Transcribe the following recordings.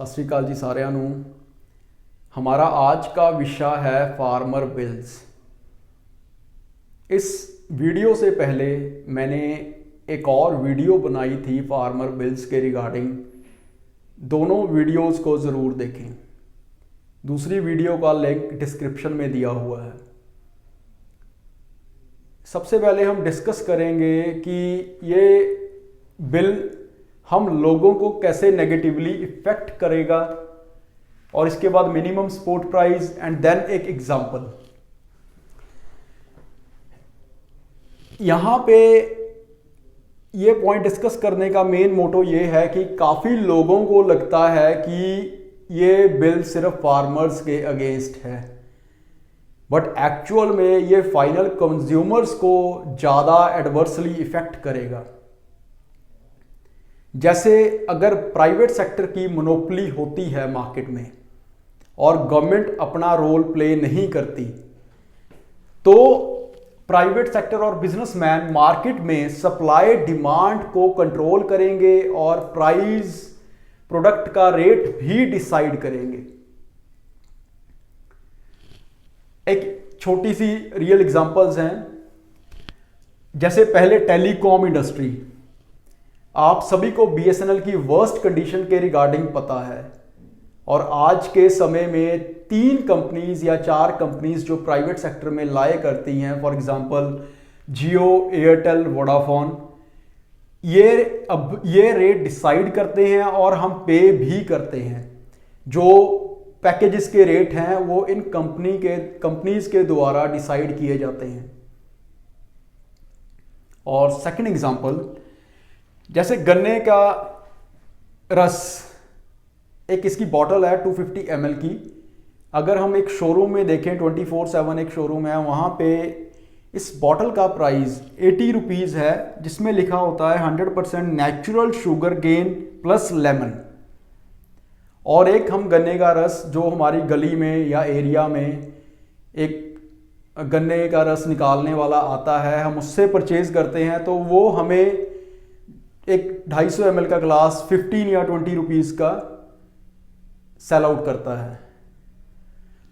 सत श्री अकाल जी सारिਆਂ ਨੂੰ। हमारा आज का विषय है फार्मर बिल्स। इस वीडियो से पहले मैंने एक और वीडियो बनाई थी फार्मर बिल्स के रिगार्डिंग। दोनों वीडियोस को ज़रूर देखें। दूसरी वीडियो का लिंक डिस्क्रिप्शन में दिया हुआ है। सबसे पहले हम डिस्कस करेंगे कि ये बिल हम लोगों को कैसे नेगेटिवली इफ़ेक्ट करेगा, और इसके बाद minimum support price and then एक एग्जांपल। यहाँ पे ये पॉइंट डिस्कस करने का मेन मोटो ये है कि काफ़ी लोगों को लगता है कि ये बिल सिर्फ फार्मर्स के अगेंस्ट है, बट एक्चुअल में ये फाइनल कंज्यूमर्स को ज़्यादा एडवर्सली इफेक्ट करेगा। जैसे अगर प्राइवेट सेक्टर की मोनोपोली होती है मार्केट में और गवर्नमेंट अपना रोल प्ले नहीं करती, तो प्राइवेट सेक्टर और बिजनेसमैन मार्केट में सप्लाई डिमांड को कंट्रोल करेंगे और प्राइस प्रोडक्ट का रेट भी डिसाइड करेंगे। एक छोटी सी रियल एग्जांपल्स हैं। जैसे पहले टेलीकॉम इंडस्ट्री, आप सभी को बीएसएनएल की वर्स्ट कंडीशन के रिगार्डिंग पता है, और आज के समय में 3 कंपनीज या 4 कंपनीज जो प्राइवेट सेक्टर में लाए करती हैं, for example Jio, Airtel, Vodafone, ये रेट डिसाइड करते हैं और हम पे भी करते हैं। जो पैकेजेस के रेट हैं वो इन कंपनीज के द्वारा डिसाइड किए जाते हैं। और सेकंड एग्जांपल, जैसे गन्ने का रस, एक इसकी बॉटल है 250 ml की। अगर हम एक शोरूम में देखें, 24/7 एक शोरूम है, वहाँ पे इस बॉटल का प्राइस 80 रुपीज़ है, जिसमें लिखा होता है 100% natural sugar cane plus lemon. और एक हम गन्ने का रस जो हमारी गली में या एरिया में एक गन्ने का रस निकालने वाला आता है, हम उससे परचेज करते हैं, तो वो हमें एक 250 ml का ग्लास 15 या 20 रुपीज़ का सेल आउट करता है।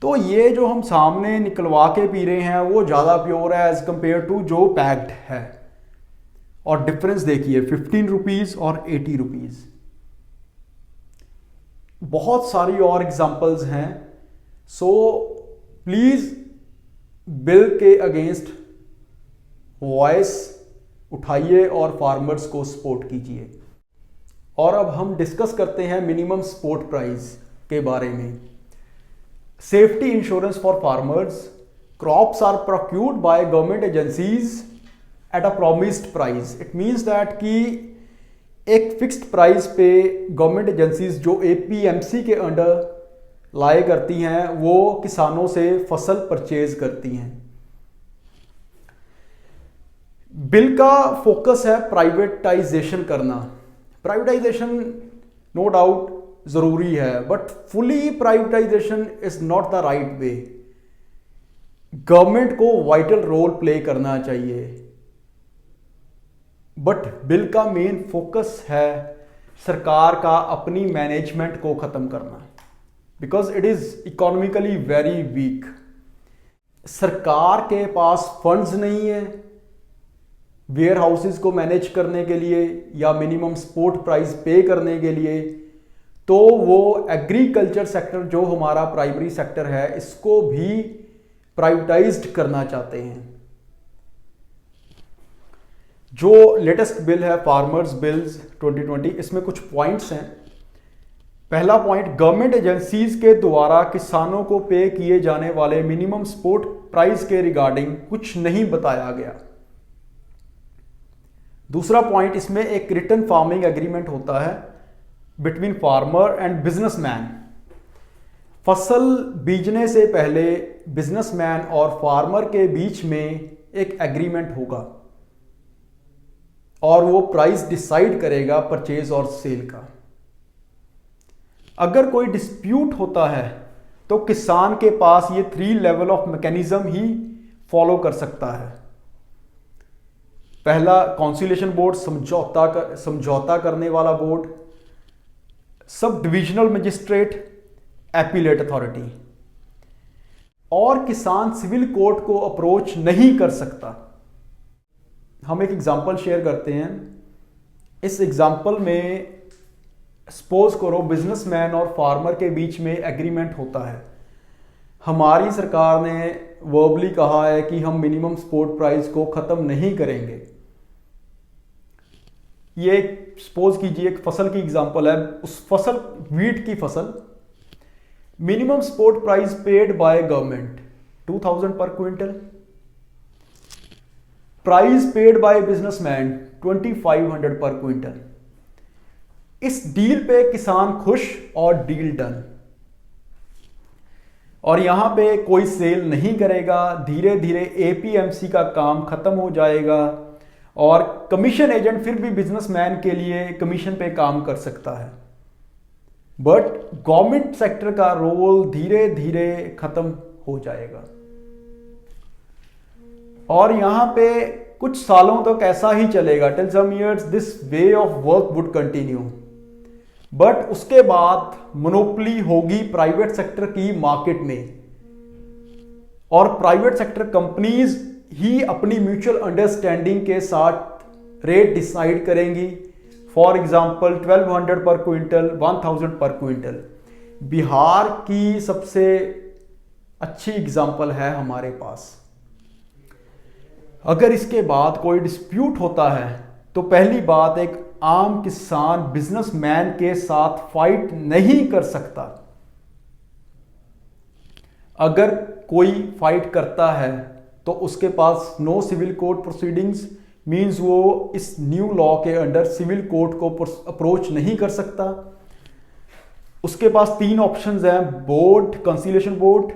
तो ये जो हम सामने निकलवा के पी रहे हैं वो ज़्यादा प्योर है एज कंपेयर टू जो पैक्ड है। और डिफरेंस देखिए, 15 रुपीज़ और 80 रुपीज़। बहुत सारी और एग्जांपल्स हैं। सो प्लीज़ बिल के अगेंस्ट वॉइस उठाइए और फार्मर्स को सपोर्ट कीजिए। और अब हम डिस्कस करते हैं मिनिमम सपोर्ट प्राइस के बारे में। Safety insurance for farmers, crops are procured by government agencies at a promised price. It means that कि एक फिक्स्ड प्राइस पे गवर्नमेंट एजेंसीज जो एपीएमसी के अंडर लाए करती हैं, वो किसानों से फसल परचेज करती हैं। बिल का फोकस है प्राइवेटाइजेशन करना। प्राइवेटाइजेशन नो डाउट ज़रूरी है, but fully privatisation is not the right way. Government को वाइटल रोल प्ले करना चाहिए, बट बिल का मेन फोकस है सरकार का अपनी मैनेजमेंट को ख़त्म करना, because it is economically very weak. सरकार के पास फंड्स नहीं है वेयर हाउसेज को मैनेज करने के लिए या मिनिमम सपोर्ट प्राइस पे करने के लिए, तो वो एग्रीकल्चर सेक्टर जो हमारा प्राइमरी सेक्टर है, इसको भी प्राइवेटाइज्ड करना चाहते हैं। जो लेटेस्ट बिल है फार्मर्स बिल्स 2020, इसमें कुछ पॉइंट्स हैं। पहला पॉइंट, गवर्नमेंट एजेंसीज के द्वारा किसानों को पे किए जाने वाले मिनिमम सपोर्ट प्राइस के रिगार्डिंग कुछ नहीं बताया गया। दूसरा पॉइंट, इसमें एक रिटन फार्मिंग एग्रीमेंट होता है बिटवीन फार्मर एंड बिजनेसमैन। फसल बीजने से पहले बिजनेसमैन और फार्मर के बीच में एक एग्रीमेंट होगा और वो प्राइस डिसाइड करेगा परचेज और सेल का। अगर कोई डिस्प्यूट होता है तो किसान के पास ये 3 level of mechanism he follow कर सकता है। पहला कॉन्सिलेशन बोर्ड, समझौता करने वाला board. Sub divisional magistrate, appellate authority. और किसान सिविल कोर्ट को अप्रोच नहीं कर सकता। हम एक एग्जांपल शेयर करते हैं। इस एग्जांपल में सपोज करो बिजनेसमैन और फार्मर के बीच में एग्रीमेंट होता है। हमारी सरकार ने वर्बली कहा है कि हम मिनिमम सपोर्ट प्राइस को ख़त्म नहीं करेंगे। ये सपोज कीजिए एक फसल की एग्जांपल है। उस फसल, वीट की फसल, minimum support price paid by government 2000 पर quintal, price paid by businessman 2500 पर क्विंटल। इस डील पे किसान खुश और डील डन। और यहां पे कोई सेल नहीं करेगा। धीरे धीरे एपीएमसी का काम खत्म हो जाएगा और कमीशन एजेंट फिर भी बिजनेसमैन के लिए कमीशन पे काम कर सकता है। बट गवर्नमेंट सेक्टर का रोल धीरे धीरे खत्म हो जाएगा। और यहां पे कुछ सालों तक ऐसा ही चलेगा। Till some years this way of work would continue. But उसके बाद मोनोपोली होगी प्राइवेट सेक्टर की मार्केट में, और प्राइवेट सेक्टर कंपनीज ही अपनी म्यूचुअल अंडरस्टैंडिंग के साथ रेट डिसाइड करेंगी। फॉर एग्जांपल 1200 पर क्विंटल, 1000 पर क्विंटल। बिहार की सबसे अच्छी एग्जांपल है हमारे पास। अगर इसके बाद कोई डिस्प्यूट होता है तो पहली बात, एक आम किसान बिजनेसमैन के साथ फाइट नहीं कर सकता। अगर कोई फाइट करता है तो उसके पास no civil court proceedings, means वो इस न्यू लॉ के अंडर सिविल कोर्ट को अप्रोच नहीं कर सकता। उसके पास 3 ऑप्शंस हैं: board, conciliation board,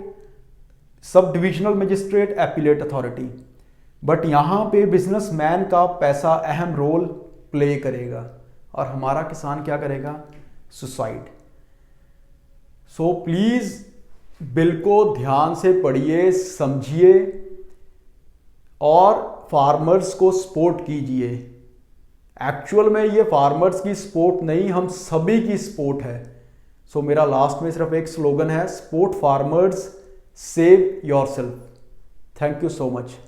sub divisional magistrate, appellate authority. But यहां पे बिजनेसमैन का पैसा अहम रोल प्ले करेगा और हमारा किसान क्या करेगा? सुसाइड। सो प्लीज बिल को ध्यान से पढ़िए, समझिए और फार्मर्स को सपोर्ट कीजिए। एक्चुअल में ये फार्मर्स की सपोर्ट नहीं, हम सभी की सपोर्ट है। सो मेरा लास्ट में सिर्फ एक स्लोगन है, support farmers, save yourself. Thank you so much.